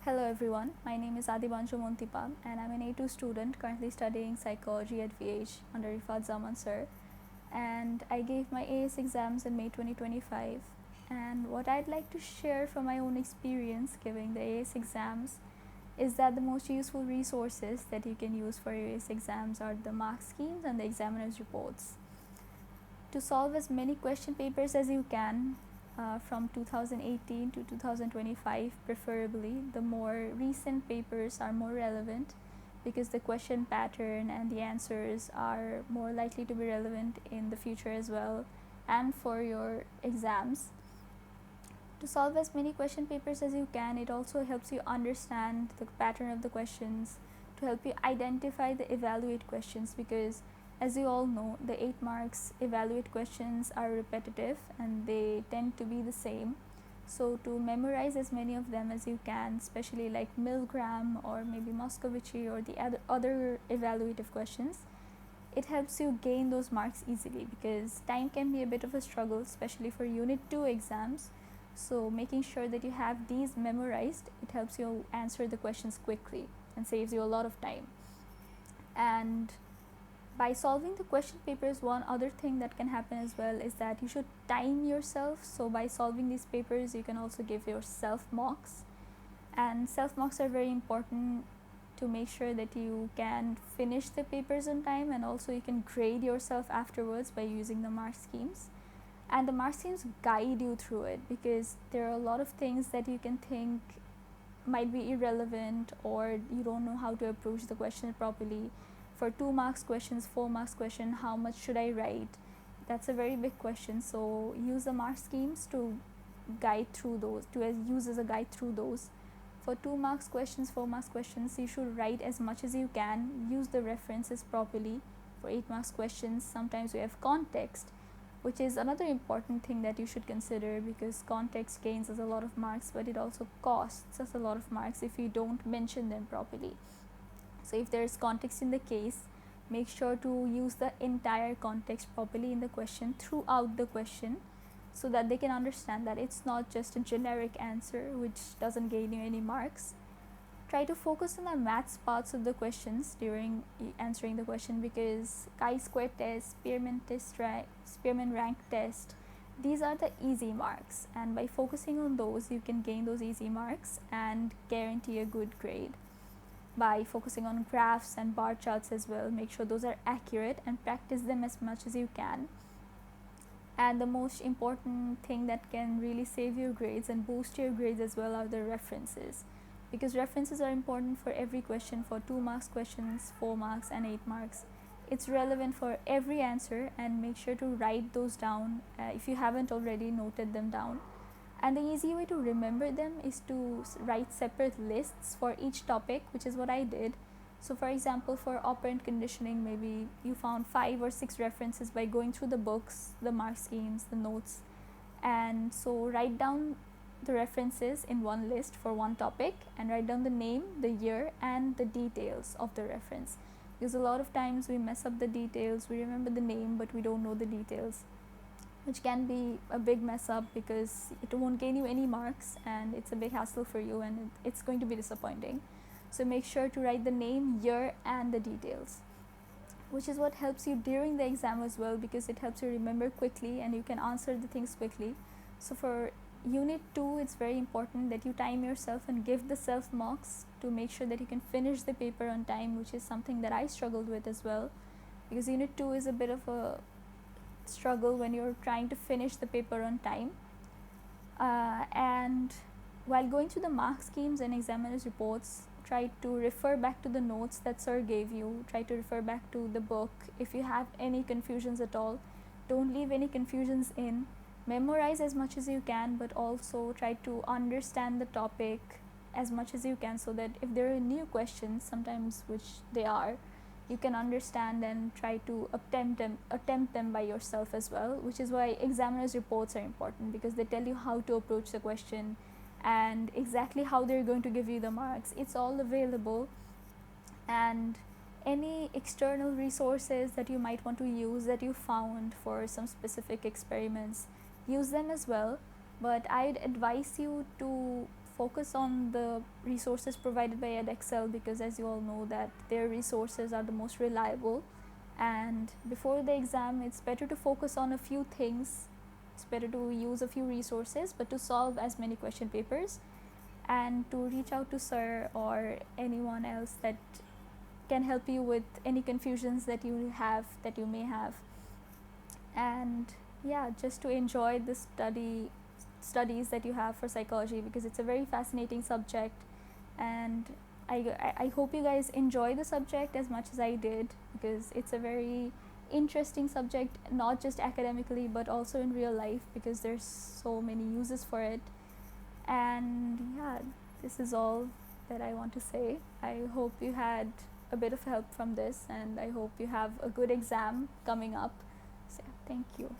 Hello everyone, my name is Adiba and I'm an A2 student currently studying psychology at VH under Rifat Zaman sir. And I gave my AS exams in May 2025. And what I'd like to share from my own experience giving the AS exams is that the most useful resources that you can use for your AS exams are the mark schemes and the examiner's reports. To solve as many question papers as you can, from 2018 to 2025 preferably. The more recent papers are more relevant because the question pattern and the answers are more likely to be relevant in the future as well and for your exams. To solve as many question papers as you can, it also helps you understand the pattern of the questions, to help you identify the evaluate questions, because as you all know, the 8 marks evaluate questions are repetitive and they tend to be the same. So to memorize as many of them as you can, especially like Milgram or maybe Moscovici or the other evaluative questions, it helps you gain those marks easily because time can be a bit of a struggle, especially for Unit 2 exams. So making sure that you have these memorized, it helps you answer the questions quickly and saves you a lot of time. And by solving the question papers, one other thing that can happen as well is that you should time yourself. So by solving these papers, you can also give yourself mocks. And self mocks are very important to make sure that you can finish the papers on time, and also you can grade yourself afterwards by using the mark schemes. And the mark schemes guide you through it because there are a lot of things that you can think might be irrelevant or you don't know how to approach the question properly. For 2 marks questions, 4 marks question, how much should I write? That's a very big question. So use the mark schemes to guide through those, to use as a guide through those. For 2 marks questions, 4 marks questions, you should write as much as you can. Use the references properly. For 8 marks questions, sometimes we have context, which is another important thing that you should consider because context gains us a lot of marks, but it also costs us a lot of marks if you don't mention them properly. So if there is context in the case, make sure to use the entire context properly in the question throughout the question so that they can understand that it's not just a generic answer which doesn't gain you any marks. Try to focus on the maths parts of the questions during answering the question because chi-square test, Spearman rank test, these are the easy marks, and by focusing on those you can gain those easy marks and guarantee a good grade. By focusing on graphs and bar charts as well, make sure those are accurate and practice them as much as you can. And the most important thing that can really save your grades and boost your grades as well are the references, because references are important for every question. For 2 marks questions, 4 marks and 8 marks, it's relevant for every answer, and make sure to write those down if you haven't already noted them down. And the easy way to remember them is to write separate lists for each topic, which is what I did. So for example, for operant conditioning, maybe you found 5 or 6 references by going through the books, the mark schemes, the notes, and so write down the references in one list for one topic and write down the name, the year and the details of the reference, because a lot of times we mess up the details. We remember the name but we don't know the details, which can be a big mess up because it won't gain you any marks and it's a big hassle for you and it's going to be disappointing. So make sure to write the name, year and the details, which is what helps you during the exam as well, because it helps you remember quickly and you can answer the things quickly. So for Unit 2, it's very important that you time yourself and give the self mocks to make sure that you can finish the paper on time, which is something that I struggled with as well, because Unit 2 is a bit of a struggle when you're trying to finish the paper on time. And while going through the mark schemes and examiner's reports, try to refer back to the notes that sir gave you. Try to refer back to the book. If you have any confusions at all, don't leave any confusions in. Memorize as much as you can, but also try to understand the topic as much as you can, so that if there are new questions, sometimes which they are, you can understand and try to attempt them by yourself as well, which is why examiner's reports are important, because they tell you how to approach the question and exactly how they're going to give you the marks. It's all available, and any external resources that you might want to use that you found for some specific experiments, use them as well. But I'd advise you to focus on the resources provided by Edexcel, because as you all know that their resources are the most reliable, and before the exam it's better to focus on a few things. It's better to use a few resources but to solve as many question papers, and to reach out to sir or anyone else that can help you with any confusions that you may have. And yeah, just to enjoy the studies that you have for psychology, because it's a very fascinating subject, and I hope you guys enjoy the subject as much as I did, because it's a very interesting subject, not just academically but also in real life, because there's so many uses for it. And yeah, this is all that I want to say. I hope you had a bit of help from this, and I hope you have a good exam coming up. So thank you.